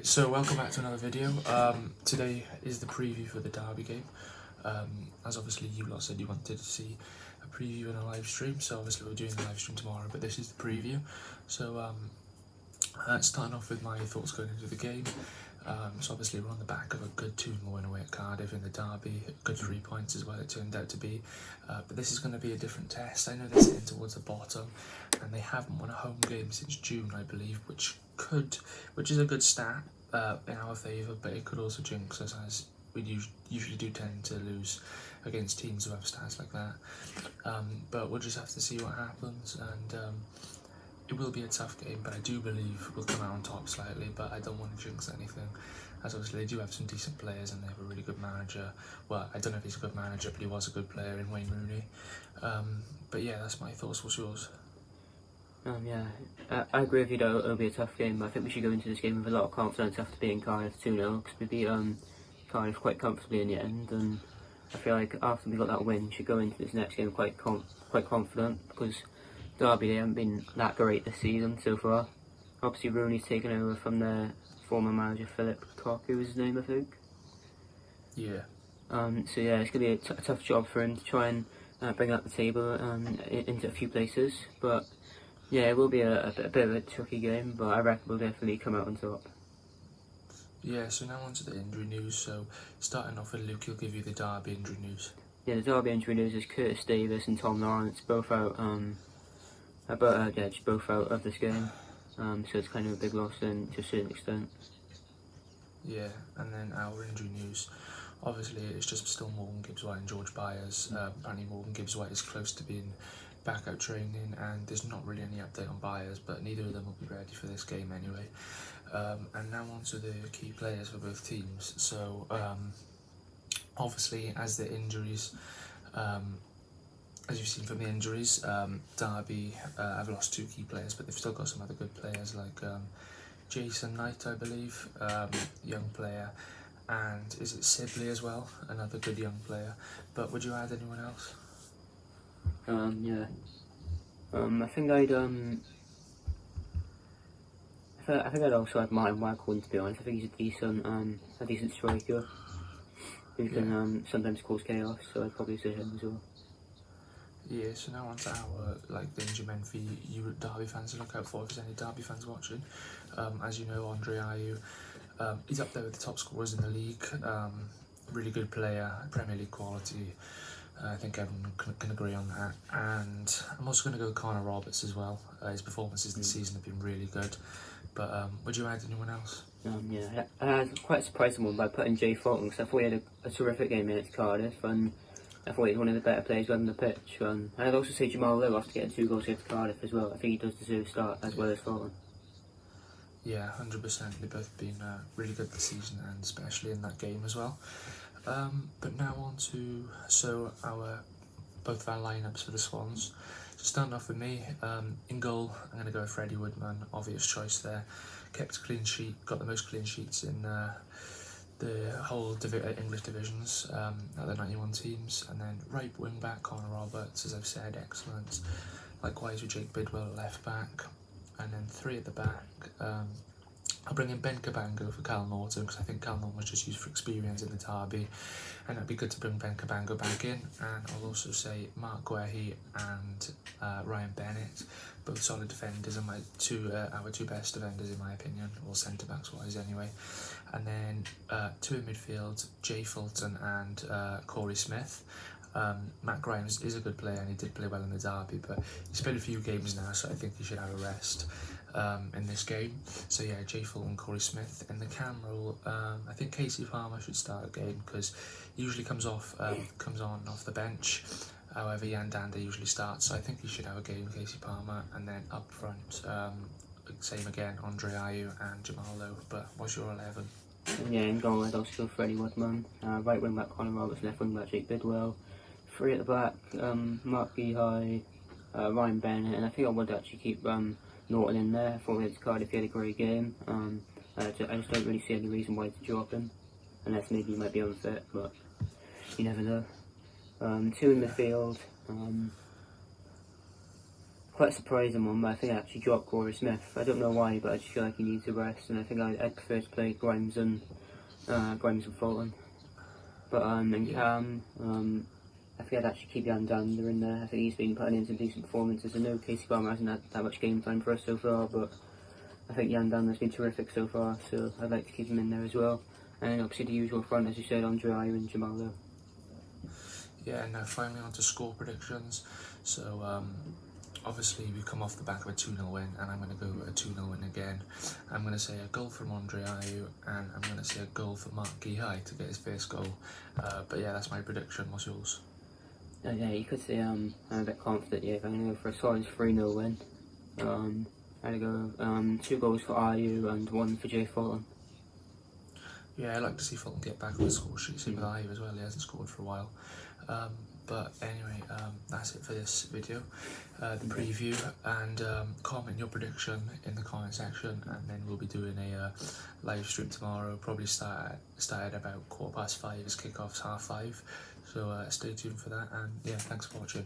So welcome back to another video. Today is the preview for the Derby game. As obviously you lot said you wanted to see a preview and a live stream, so obviously we're doing the live stream tomorrow, but this is the preview. So starting off with my thoughts going into the game. So obviously we're on the back of a good 2-0 win away at Cardiff in the Derby, good 3 points as well it turned out to be. But this is going to be a different test. I know they're sitting towards the bottom and they haven't won a home game since June, I believe, which is a good stat in our favour, but it could also jinx us, as we usually do tend to lose against teams who have stats like that. But we'll just have to see what happens, and it will be a tough game, but I do believe we'll come out on top slightly, but I don't want to jinx anything, as obviously they do have some decent players and they have a really good manager. Well, I don't know if he's a good manager, but he was a good player in Wayne Rooney. But yeah, that's my thoughts. What's yours? I agree with you though, it'll be a tough game, but I think we should go into this game with a lot of confidence after beating Cardiff 2-0, because we beat Cardiff quite comfortably in the end, and I feel like after we got that win, we should go into this next game quite confident, because Derby, they haven't been that great this season so far. Obviously Rooney's taken over from their former manager Philip Cock, who was his name I think. Yeah. So yeah, it's going to be a tough job for him to try and bring up the table into a few places, but yeah, it will be a bit of a tricky game, but I reckon we'll definitely come out on top. Yeah, so now on to the injury news. So starting off with Luke, he'll give you the Derby injury news. Yeah, the Derby injury news is Curtis Davis and Tom Lawrence, both out, both out of this game, so it's kind of a big loss then, to a certain extent. Yeah, and then our injury news. Obviously, it's just still Morgan Gibbs-White and George Byers. Apparently Morgan Gibbs-White is close to being back out training, and there's not really any update on Byers, but neither of them will be ready for this game anyway. And now on to the key players for both teams. So obviously, as the injuries, as you've seen from the injuries, Derby have lost 2 key players, but they've still got some other good players like Jason Knight, I believe, young player, and is it Sibley as well, another good young player. But would you add anyone else? I think I'd also add Martin Waghorn, to be honest. I think he's a decent striker who can sometimes cause chaos, so I'd probably say him as well. Yeah, so now on to our the injured men for you Derby fans to look out for, if there's any Derby fans watching. As you know, Andre Ayew, he's up there with the top scorers in the league. Really good player, Premier League quality. I think everyone can agree on that. And I'm also going to go with Connor Roberts as well. His performances this season have been really good. But would you add anyone else? I was quite surprised by putting Jay Fulton, because I thought he had a terrific game against Cardiff, and I thought he was one of the better players on the pitch. And I'd also say Jamal Lowe, after getting 2 goals against Cardiff as well. I think he does deserve a start as well as Fulton. Yeah, 100%. They've both been really good this season, and especially in that game as well. But now on to both of our lineups for the Swans. So starting off with me, in goal, I'm going to go with Freddie Woodman, obvious choice there. Kept a clean sheet, got the most clean sheets in the whole English divisions out of the 91 teams. And then right wing back, Connor Roberts, as I've said, excellent. Likewise with Jake Bidwell at left back. And then 3 at the back. I'll bring in Ben Cabango for Cal Norton, because I think Cal Norton was just used for experience in the Derby, and it'd be good to bring Ben Cabango back in. And I'll also say Mark Guehi and Ryan Bennett, both solid defenders, and our 2 best defenders in my opinion, or centre backs wise anyway. And then 2 in midfield, Jay Fulton and Corey Smith. Matt Grimes is a good player and he did play well in the Derby, but he's played a few games now, so I think he should have a rest in this game. So yeah, Jay Fulton, Corey Smith. In the cam role, I think Casey Palmer should start a game, because he usually comes on off the bench. However, Yan Danda usually starts, so I think he should have a game, Casey Palmer. And then up front, same again, Andre Ayew and Jamal Lowe. But what's your 11? Yeah, in goal I'd also go Freddie Woodman, right wing back Connor Roberts, left wing back Jake Bidwell, 3 at the back, Mark Guehi, Ryan Bennett, and I think I would actually keep Norton in there. I thought against Cardiff he had a great game. I just don't really see any reason why to drop him, unless maybe he might be unfit, but you never know. 2 in midfield, quite a surprising one, but I think I actually dropped Corey Smith. I don't know why, but I just feel like he needs a rest, and I think I'd prefer to play Grimes and Fulton. But in Cam, I think I'd actually keep Jan Dander in there. I think he's been putting in some decent performances. I know Casey Palmer hasn't had that much game time for us so far, but I think Jan Dander's been terrific so far, so I'd like to keep him in there as well. And then obviously the usual front, as you said, Andre Ayew and Jamalo. Yeah, and now finally on to score predictions. So obviously we come off the back of a 2-0 win, and I'm going to go a 2-0 win again. I'm going to say a goal from Andre Ayew, and I'm going to say a goal for Mark Gihai to get his first goal. But yeah, that's my prediction. What's yours? Yeah, you could say I'm a bit confident. Yeah, I'm going to go for a solid 3-0 win. I'd go 2 goals for Ayew and 1 for Jay Fulton. Yeah, I like to see Fulton get back on the score sheet. Same with Ayew as well. He hasn't scored for a while. But anyway, that's it for this video, the preview, and comment your prediction in the comment section, and then we'll be doing a live stream tomorrow, probably start at about 5:15 as kickoff's 5:30, so stay tuned for that, and yeah, thanks for watching.